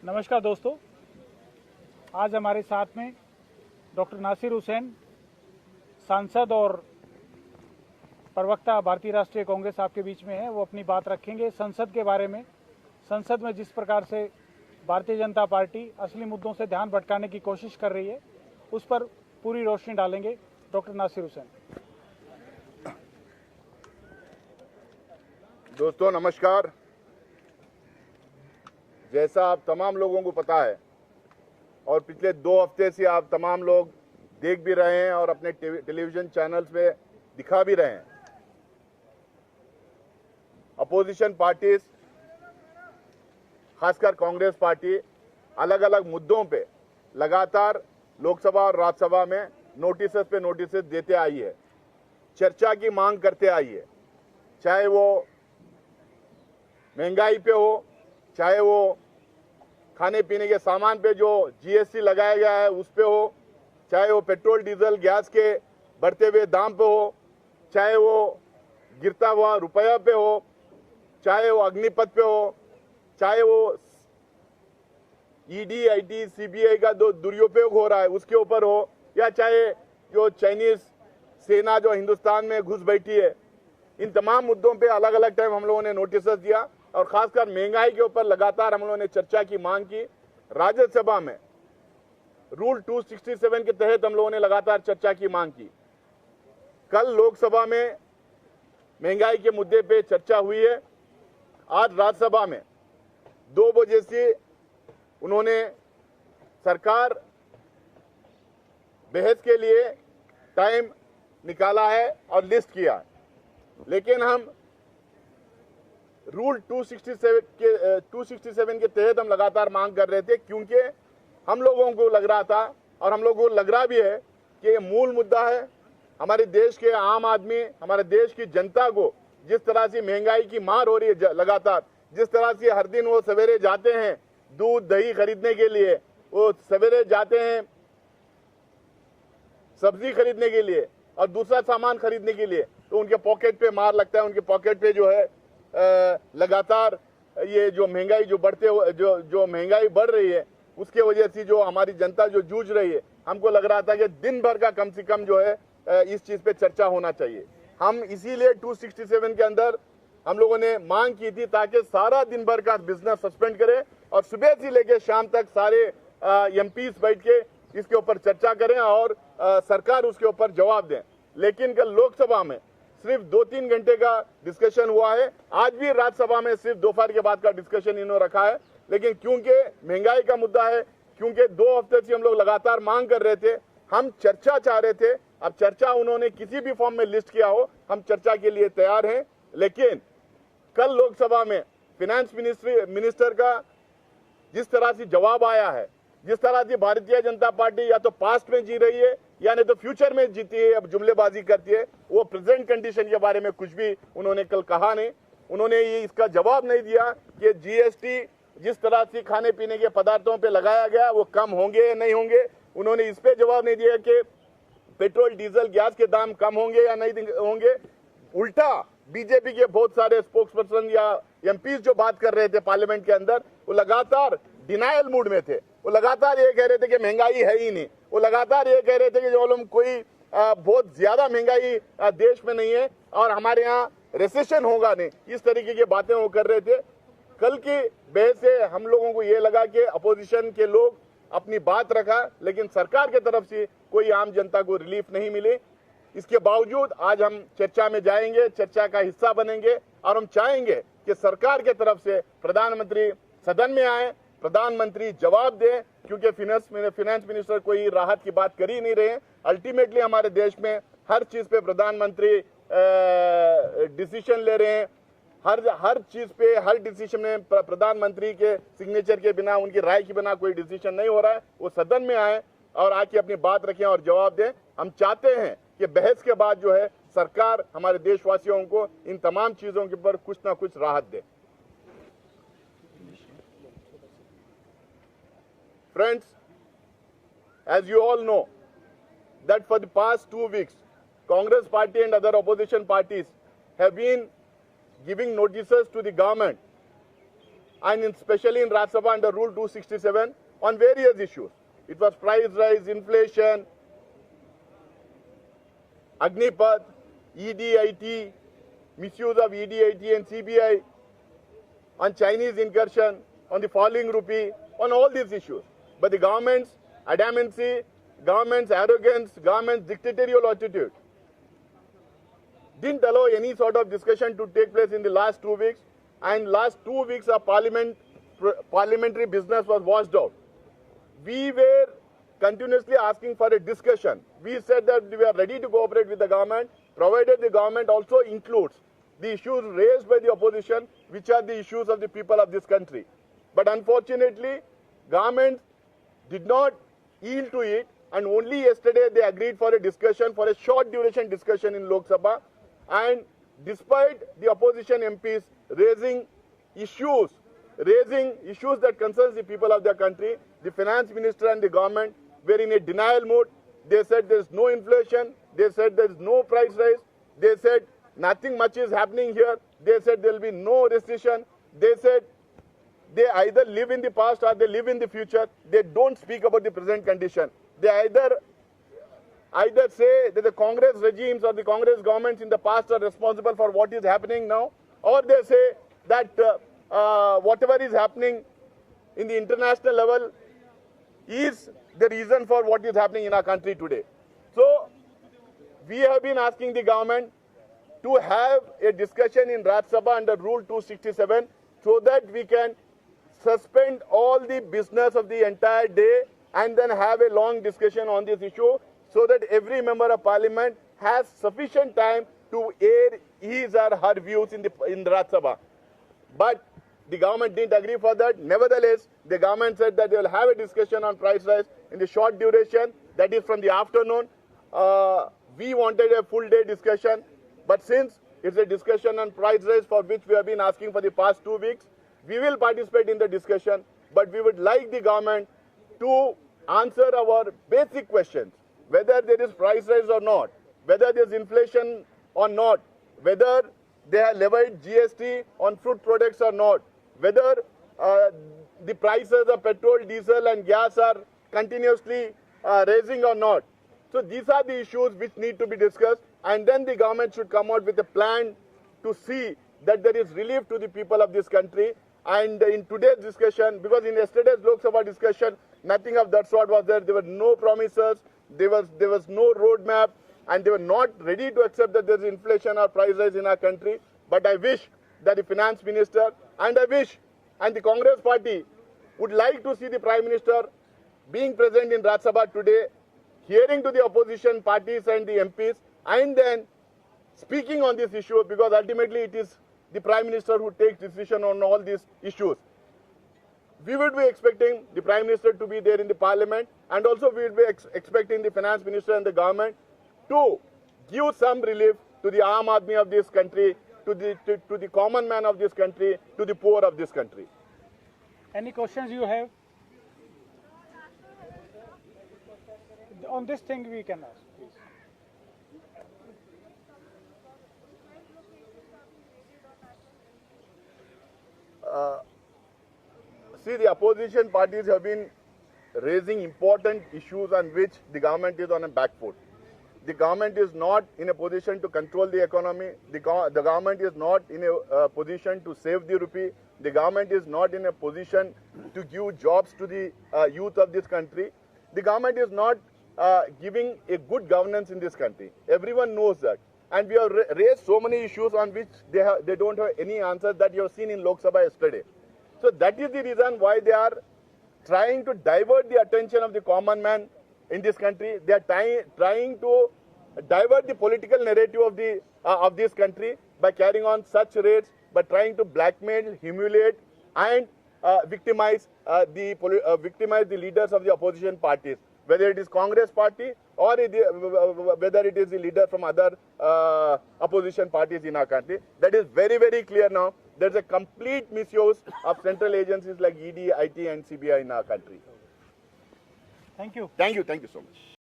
नमस्कार दोस्तों, आज हमारे साथ में डॉक्टर नासिर हुसैन, सांसद और प्रवक्ता भारतीय राष्ट्रीय कांग्रेस आपके बीच में है। वो अपनी बात रखेंगे संसद के बारे में। संसद में जिस प्रकार से भारतीय जनता पार्टी असली मुद्दों से ध्यान भटकाने की कोशिश कर रही है, उस पर पूरी रोशनी डालेंगे डॉक्टर नासिर हुसैन। दोस्तों नमस्कार। जैसा आप तमाम लोगों को पता है और पिछले 2 हफ्ते से आप तमाम लोग देख भी रहे हैं और अपने टेलीविजन चैनल्स पे दिखा भी रहे हैं, अपोजिशन पार्टीज खासकर कांग्रेस पार्टी अलग अलग मुद्दों पे लगातार लोकसभा और राज्यसभा में नोटिस देते आई है, चर्चा की मांग करते आई है। चाहे वो महंगाई पे हो, चाहे वो खाने पीने के सामान पे जो जीएसटी लगाया गया है उस पे हो, चाहे वो पेट्रोल डीजल गैस के बढ़ते हुए दाम पे हो, चाहे वो गिरता हुआ रुपया पे हो, चाहे वो अग्निपथ पे हो, चाहे वो ईडी आईटी सीबीआई का जो दुरुपयोग हो रहा है उसके ऊपर हो, या चाहे जो चाइनीज सेना जो हिंदुस्तान में घुस बैठी है, इन तमाम मुद्दों पे अलग अलग टाइम हम लोगों ने नोटिस दिया और खासकर महंगाई के ऊपर लगातार हम लोगों ने चर्चा की मांग की। राज्यसभा में रूल 267 के तहत हम लोगों ने लगातार चर्चा की मांग की। कल लोकसभा में महंगाई के मुद्दे पे चर्चा हुई है। आज राज्यसभा में 2 बजे से उन्होंने सरकार बहस के लिए टाइम निकाला है और लिस्ट किया है, लेकिन हम रूल 267 के तहत हम लगातार मांग कर रहे थे, क्योंकि हम लोगों को लग रहा था और हम लोगों को लग रहा भी है कि ये मूल मुद्दा है। हमारे देश के आम आदमी, हमारे देश की जनता को जिस तरह से महंगाई की मार हो रही है लगातार, जिस तरह से हर दिन वो सवेरे जाते हैं दूध दही खरीदने के लिए, वो सवेरे जाते हैं सब्जी खरीदने के लिए और दूसरा सामान खरीदने के लिए, तो उनके पॉकेट पे मार लगता है। उनके पॉकेट पे जो है लगातार ये जो महंगाई जो महंगाई बढ़ रही है उसके वजह से जो हमारी जनता जो जूझ रही है, हमको लग रहा था कि दिन भर का कम से कम जो है इस चीज पे चर्चा होना चाहिए। हम इसीलिए 267 के अंदर हम लोगों ने मांग की थी ताकि सारा दिन भर का बिजनेस सस्पेंड करें और सुबह से लेकर शाम तक सारे एमपीज बैठ के इसके ऊपर चर्चा करें और सरकार उसके ऊपर जवाब दें। लेकिन कल लोकसभा में सिर्फ 2-3 घंटे का डिस्कशन हुआ है। आज भी राज्यसभा में सिर्फ दोपहर के बाद का डिस्कशन इन्होंने रखा है, लेकिन क्योंकि महंगाई का मुद्दा है, क्योंकि 2 हफ्ते से हम लोग लगातार मांग कर रहे थे, हम चर्चा चाह रहे थे। अब चर्चा उन्होंने किसी भी फॉर्म में लिस्ट किया हो, हम चर्चा के लिए तैयार हैं। लेकिन कल लोकसभा में फिनेंस मिनिस्टर का जिस तरह से जवाब आया है, जिस तरह से भारतीय जनता पार्टी या तो पास्ट में जी रही है या नहीं तो फ्यूचर में जीती है, अब जुमलेबाजी करती है, वो प्रेजेंट कंडीशन के बारे में कुछ भी उन्होंने कल कहा नहीं। उन्होंने ये इसका जवाब नहीं दिया कि जीएसटी जिस तरह से खाने पीने के पदार्थों पे लगाया गया वो कम होंगे या नहीं होंगे। उन्होंने इस पे जवाब नहीं दिया कि पेट्रोल डीजल गैस के दाम कम होंगे या नहीं होंगे। उल्टा बीजेपी के बहुत सारे स्पोक्सपर्सन या एमपीज जो बात कर रहे थे पार्लियामेंट के अंदर, वो लगातार डिनायल मूड में थे। वो लगातार ये कह रहे थे कि महंगाई है ही नहीं। वो लगातार ये कह रहे थे कि जो लोग कोई बहुत ज्यादा महंगाई देश में नहीं है और हमारे यहाँ रिसेशन होगा नहीं, इस तरीके की बातें वो कर रहे थे। कल की बहस से हम लोगों को ये लगा कि अपोजिशन के लोग अपनी बात रखा, लेकिन सरकार की तरफ से कोई आम जनता को रिलीफ नहीं मिली। इसके बावजूद आज हम चर्चा में जाएंगे, चर्चा का हिस्सा बनेंगे और हम चाहेंगे कि सरकार के तरफ से प्रधानमंत्री सदन में आए, प्रधानमंत्री जवाब दे, क्योंकि फिनेंस मिनिस्टर कोई राहत की बात कर ही नहीं रहे हैं। अल्टीमेटली हमारे देश में हर चीज पे प्रधानमंत्री डिसीजन ले रहे हैं। हर चीज पे, हर डिसीजन में प्रधानमंत्री के सिग्नेचर के बिना, उनकी राय के बिना कोई डिसीजन नहीं हो रहा है। वो सदन में आए और आके अपनी बात रखें और जवाब दें। हम चाहते हैं कि बहस के बाद जो है सरकार हमारे देशवासियों को इन तमाम चीजों के ऊपर कुछ ना कुछ राहत दे। Friends, as you all know that for the past 2 weeks, Congress party and other opposition parties have been giving notices to the government and especially in Rajya Sabha under Rule 267 on various issues. It was price rise, inflation, Agnipath, ED-IT, misuse of ED-IT and CBI, on Chinese incursion, on the falling rupee, on all these issues. But the government's adamancy, government's arrogance, government's dictatorial attitude didn't allow any sort of discussion to take place in the last 2 weeks, and last 2 weeks of parliamentary business was washed out. We were continuously asking for a discussion. We said that we are ready to cooperate with the government, provided the government also includes the issues raised by the opposition, which are the issues of the people of this country. But unfortunately, government did not yield to it, and only yesterday they agreed for a discussion, for a short duration discussion in Lok Sabha. And despite the opposition MPs raising issues that concerns the people of their country, the finance minister and the government were in a denial mode. They said there is no inflation. They said there is no price rise. They said nothing much is happening here. They said there will be no recession. They said they either live in the past or they live in the future. They don't speak about the present condition. They either say that the Congress regimes or the Congress governments in the past are responsible for what is happening now, or they say that whatever is happening in the international level is the reason for what is happening in our country today. So we have been asking the government to have a discussion in Rajya Sabha under Rule 267 so that we can suspend all the business of the entire day and then have a long discussion on this issue, so that every member of parliament has sufficient time to air his or her views in Rajya Sabha. But the government didn't agree for that. Nevertheless, the government said that they will have a discussion on price rise in the short duration, that is from the afternoon. We wanted a full day discussion, but since it's a discussion on price rise for which we have been asking for the past 2 weeks, we will participate in the discussion, but we would like the government to answer our basic questions. Whether there is price rise or not, whether there is inflation or not, whether they have levied GST on fruit products or not, whether the prices of petrol, diesel and gas are continuously raising or not. So these are the issues which need to be discussed, and then the government should come out with a plan to see that there is relief to the people of this country. And in today's discussion, because in yesterday's Lok Sabha discussion, nothing of that sort was there. There were no promises, there was no roadmap, and they were not ready to accept that there is inflation or price rise in our country. But I wish that the finance minister and the Congress party would like to see the Prime Minister being present in Rajya Sabha today, hearing to the opposition parties and the MPs, and then speaking on this issue, because ultimately it is the Prime Minister who takes decision on all these issues. We would be expecting the Prime Minister to be there in the Parliament, and also we would be expecting the Finance Minister and the government to give some relief to the Aam Aadmi of this country, to the common man of this country, to the poor of this country. Any questions you have? On this thing we can ask, please. See, the opposition parties have been raising important issues on which the government is on a back foot. The government is not in a position to control the economy. The government is not in a position to save the rupee. The government is not in a position to give jobs to the youth of this country. The government is not giving a good governance in this country. Everyone knows that. And we have raised so many issues on which they don't have any answers that you have seen in Lok Sabha yesterday. So that is the reason why they are trying to divert the attention of the common man in this country. They are trying to divert the political narrative of this country by carrying on such raids, by trying to blackmail, humiliate, and victimize the leaders of the opposition parties, whether it is Congress party or whether it is the leader from other opposition parties in our country. That is very, very clear now. There is a complete misuse of central agencies like ED, IT and CBI in our country. Thank you. Thank you so much.